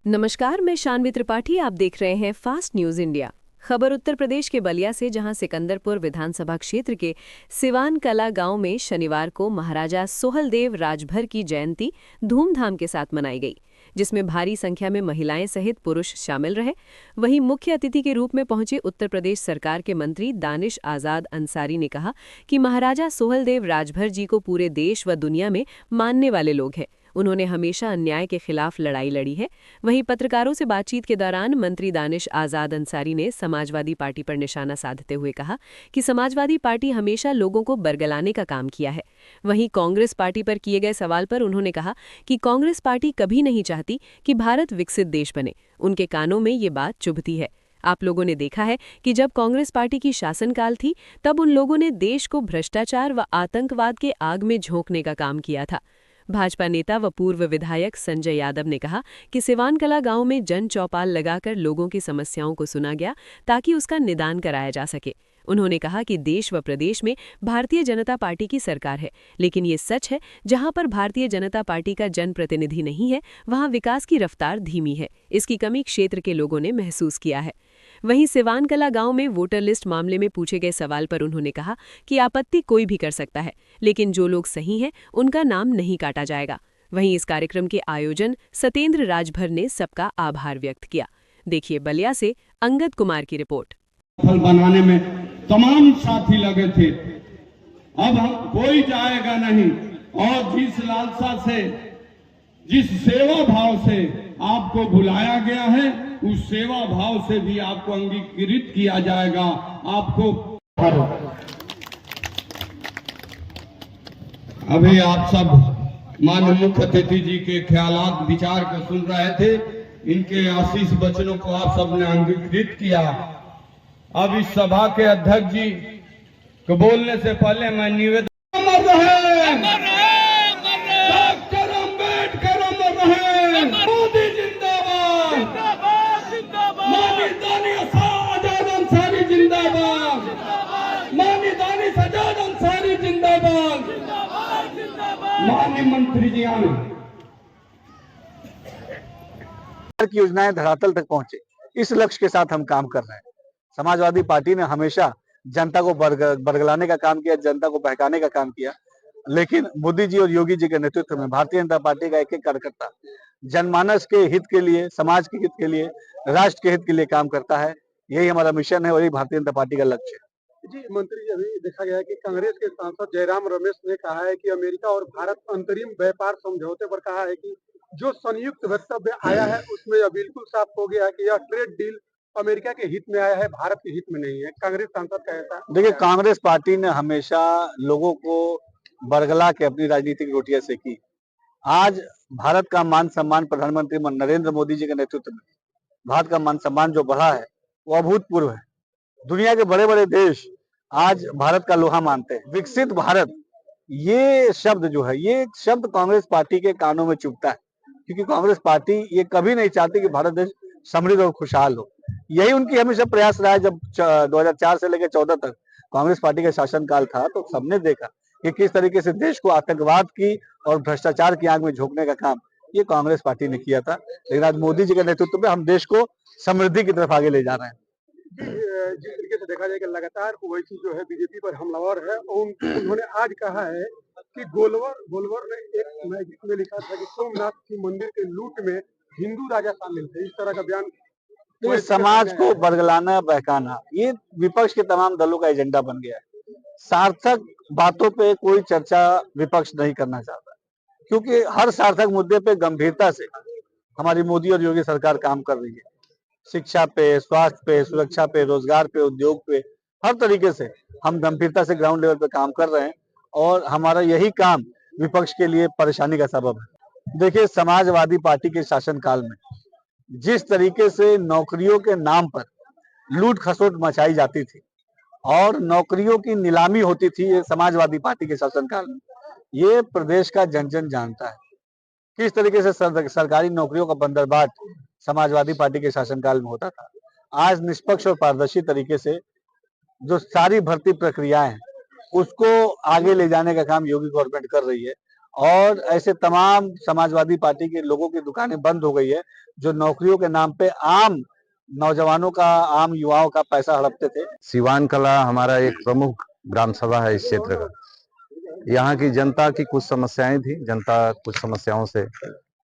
नमस्कार, मैं शानवी त्रिपाठी। आप देख रहे हैं फास्ट न्यूज इंडिया। खबर उत्तर प्रदेश के बलिया से, जहां सिकंदरपुर विधानसभा क्षेत्र के सिवान कला गांव में शनिवार को महाराजा सोहलदेव राजभर की जयंती धूमधाम के साथ मनाई गई, जिसमें भारी संख्या में महिलाएं सहित पुरुष शामिल रहे। वहीं मुख्य अतिथि के रूप में पहुंचे उत्तर प्रदेश सरकार के मंत्री दानिश आजाद अंसारी ने कहा कि महाराजा सोहलदेव राजभर जी को पूरे देश व दुनिया में मानने वाले लोग हैं। उन्होंने हमेशा अन्याय के खिलाफ लड़ाई लड़ी है। वहीं पत्रकारों से बातचीत के दौरान मंत्री दानिश आजाद अंसारी ने समाजवादी पार्टी पर निशाना साधते हुए कहा कि समाजवादी पार्टी हमेशा लोगों को बरगलाने का काम किया है। वहीं कांग्रेस पार्टी पर किए गए सवाल पर उन्होंने कहा कि कांग्रेस पार्टी कभी नहीं चाहती कि भारत विकसित देश बने। उनके कानों में ये बात चुभती है। आप लोगों ने देखा है कि जब कांग्रेस पार्टी की शासनकाल थी, तब उन लोगों ने देश को भ्रष्टाचार व आतंकवाद के आग में झोंकने का काम किया था। भाजपा नेता व पूर्व विधायक संजय यादव ने कहा कि सिवानकला गांव में जन चौपाल लगाकर लोगों की समस्याओं को सुना गया ताकि उसका निदान कराया जा सके। उन्होंने कहा कि देश व प्रदेश में भारतीय जनता पार्टी की सरकार है, लेकिन ये सच है, जहां पर भारतीय जनता पार्टी का जनप्रतिनिधि नहीं है, वहां विकास की रफ्तार धीमी है। इसकी कमी क्षेत्र के लोगों ने महसूस किया है। वहीं सिवानकला गांव में वोटर लिस्ट मामले में पूछे गए सवाल पर उन्होंने कहा कि आपत्ति कोई भी कर सकता है, लेकिन जो लोग सही हैं उनका नाम नहीं काटा जाएगा। वहीं इस कार्यक्रम के आयोजन सतेंद्र राजभर ने सबका आभार व्यक्त किया। देखिए बलिया से अंगद कुमार की रिपोर्ट। फल बनाने में तमाम साथी लगे थे। अब हम कोई जाएगा नहीं, और जिस लालसा से, जिस सेवा भाव से आपको बुलाया गया है, उस सेवा भाव से भी आपको अंगीकृत किया जाएगा। आपको अभी आप सब माननीय मुख्य अतिथि जी के ख्यालात विचार को सुन रहे थे। इनके आशीष वचनों को आप सबने अंगीकृत किया। अब इस सभा के अध्यक्ष जी को बोलने से पहले मैं निवेदन माननीय मंत्री जी की योजनाएं धरातल तक पहुंचे, इस लक्ष्य के साथ हम काम कर रहे हैं। समाजवादी पार्टी ने हमेशा जनता को बरगलाने का काम किया, जनता को बहकाने का काम किया, लेकिन मोदी जी और योगी जी के नेतृत्व में भारतीय जनता पार्टी का एक एक कार्यकर्ता जनमानस के हित के लिए, समाज के हित के लिए, राष्ट्र के हित के लिए काम करता है। यही हमारा मिशन है और यही भारतीय जनता पार्टी का लक्ष्य है। जी मंत्री जी, अभी देखा गया है कि कांग्रेस के सांसद जयराम रमेश ने कहा है कि अमेरिका और भारत अंतरिम व्यापार समझौते पर कहा है कि जो संयुक्त वक्तव्य आया है उसमें यह बिल्कुल साफ हो गया है कि यह ट्रेड डील अमेरिका के हित में आया है, भारत के हित में नहीं है। कांग्रेस सांसद का ऐसा देखिए, कांग्रेस पार्टी ने हमेशा लोगों को बरगला के अपनी राजनीतिक रोटियां सेकी। आज भारत का मान सम्मान प्रधानमंत्री नरेंद्र मोदी जी के नेतृत्व में भारत का मान सम्मान जो बढ़ा है वो अभूतपूर्व है। दुनिया के बड़े बड़े देश आज भारत का लोहा मानते हैं। विकसित भारत, ये शब्द जो है, ये शब्द कांग्रेस पार्टी के कानों में चुभता है, क्योंकि कांग्रेस पार्टी ये कभी नहीं चाहती कि भारत देश समृद्ध और खुशहाल हो। यही उनकी हमेशा प्रयास रहा है। जब 2004 से लेकर 14 तक कांग्रेस पार्टी का शासनकाल था, तो सबने देखा कि किस तरीके से देश को आतंकवाद की और भ्रष्टाचार की आग में झोंकने का काम ये कांग्रेस पार्टी ने किया था। लेकिन आज मोदी जी के नेतृत्व में हम देश को समृद्धि की तरफ आगे ले जा रहे हैं। जिस तरीके से देखा जाए कि लगातार ओवैसी जो है बीजेपी पर हमलावर है, और उन्होंने आज कहा है कि गोलवर ने एक मैजिक में लिखा था कि सोमनाथ की मंदिर के लूट में हिंदू राजा शामिल थे। इस तरह का बयान तो समाज को बरगलाना, बहकाना, ये विपक्ष के तमाम दलों का एजेंडा बन गया है। सार्थक बातों पे कोई चर्चा विपक्ष नहीं करना चाहता, क्योंकि हर सार्थक मुद्दे पे गंभीरता से हमारी मोदी और योगी सरकार काम कर रही है। शिक्षा पे, स्वास्थ्य पे, सुरक्षा पे, रोजगार पे, उद्योग पे, हर तरीके से हम गंभीरता से ग्राउंड लेवल पे काम कर रहे हैं, और हमारा यही काम विपक्ष के लिए परेशानी का सबब है। देखिए, समाजवादी पार्टी के शासनकाल में जिस तरीके से नौकरियों के नाम पर लूट खसोट मचाई जाती थी और नौकरियों की नीलामी होती थी, ये समाजवादी पार्टी के शासनकाल में, ये प्रदेश का जन जन जानता है। किस तरीके से सरकारी नौकरियों का बंदरबाट समाजवादी पार्टी के शासनकाल में होता था। आज निष्पक्ष और पारदर्शी तरीके से जो सारी भर्ती प्रक्रियाएं हैं उसको आगे ले जाने का काम योगी गवर्नमेंट कर रही है, और ऐसे तमाम समाजवादी पार्टी के लोगों की दुकानें बंद हो गई है, जो नौकरियों के नाम पे आम नौजवानों का, आम युवाओं का पैसा हड़पते थे। सिवान कला हमारा एक प्रमुख ग्राम सभा है इस क्षेत्र का। यहाँ की जनता की कुछ समस्याएं थी, जनता कुछ समस्याओं से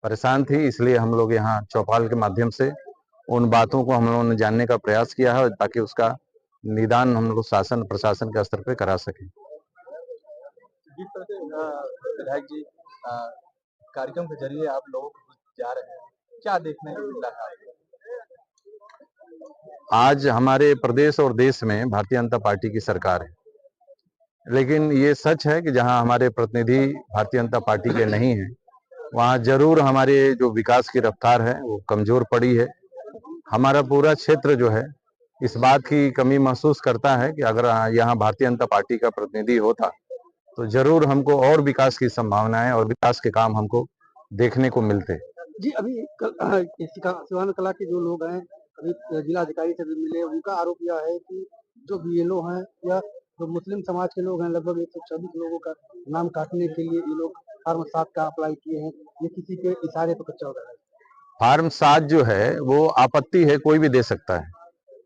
परेशान थी, इसलिए हम लोग यहाँ चौपाल के माध्यम से उन बातों को हम लोगों ने जानने का प्रयास किया है, ताकि उसका निदान हम लोग शासन प्रशासन के स्तर पे करा सकें। जिस तरह से विधायक जी कार्यक्रम के जरिए आप लोगों को जा रहे हैं, क्या देखने को मिल रहा है? आज हमारे प्रदेश और देश में भारतीय जनता पार्टी की सरकार है, लेकिन ये सच है कि जहां हमारे प्रतिनिधि भारतीय जनता पार्टी के नहीं हैं, वहां जरूर हमारे जो विकास की रफ्तार है वो कमजोर पड़ी है। हमारा पूरा क्षेत्र जो है इस बात की कमी महसूस करता है कि अगर यहाँ भारतीय जनता पार्टी का प्रतिनिधि होता तो जरूर हमको और विकास की संभावनाएं और विकास के काम हमको देखने को मिलते। जी अभी सिवान कला के जो लोग हैं, अभी जिलाधिकारी से भी मिले, उनका आरोप यह है कि जो बीएलओ हैं या जो मुस्लिम समाज के लोग हैं, लगभग 126 लोगों का नाम काटने के लिए ये लोग फॉर्म 7 का अप्लाई किए हैं। ये किसी के इशारे पर चल रहा है। फॉर्म 7 जो है वो आपत्ति है, कोई भी दे सकता है,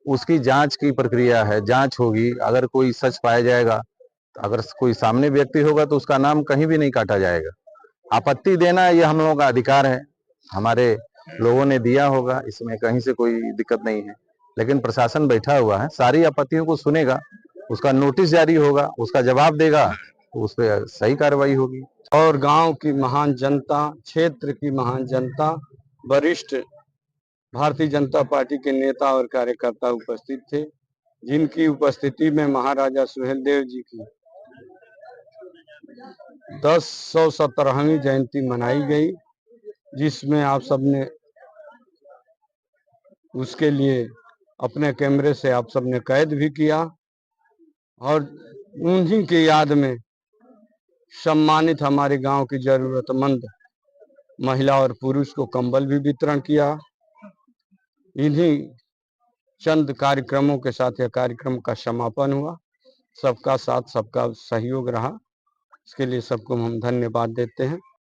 उसकी जांच की प्रक्रिया है, जांच होगी। अगर कोई सच पाया जाएगा, अगर कोई सामने व्यक्ति होगा तो उसका नाम कहीं भी नहीं काटा जाएगा। आपत्ति देना ये हम लोगों का अधिकार है, हमारे लोगों ने दिया होगा, इसमें कहीं से कोई दिक्कत नहीं है। लेकिन प्रशासन बैठा हुआ है, सारी आपत्तियों को सुनेगा, उसका नोटिस जारी होगा, उसका जवाब देगा, तो उस पर सही कार्रवाई होगी। और गांव की महान जनता, क्षेत्र की महान जनता, वरिष्ठ भारतीय जनता पार्टी के नेता और कार्यकर्ता उपस्थित थे, जिनकी उपस्थिति में महाराजा सुहेलदेव जी की 1017वीं जयंती मनाई गई, जिसमें आप सबने उसके लिए अपने कैमरे से आप सबने कैद भी किया और उन्हीं की याद में सम्मानित हमारे गांव की जरूरतमंद महिला और पुरुष को कंबल भी वितरण किया। इन्हीं चंद कार्यक्रमों के साथ यह कार्यक्रम का समापन हुआ। सबका साथ, सबका सहयोग रहा, इसके लिए सबको हम धन्यवाद देते हैं।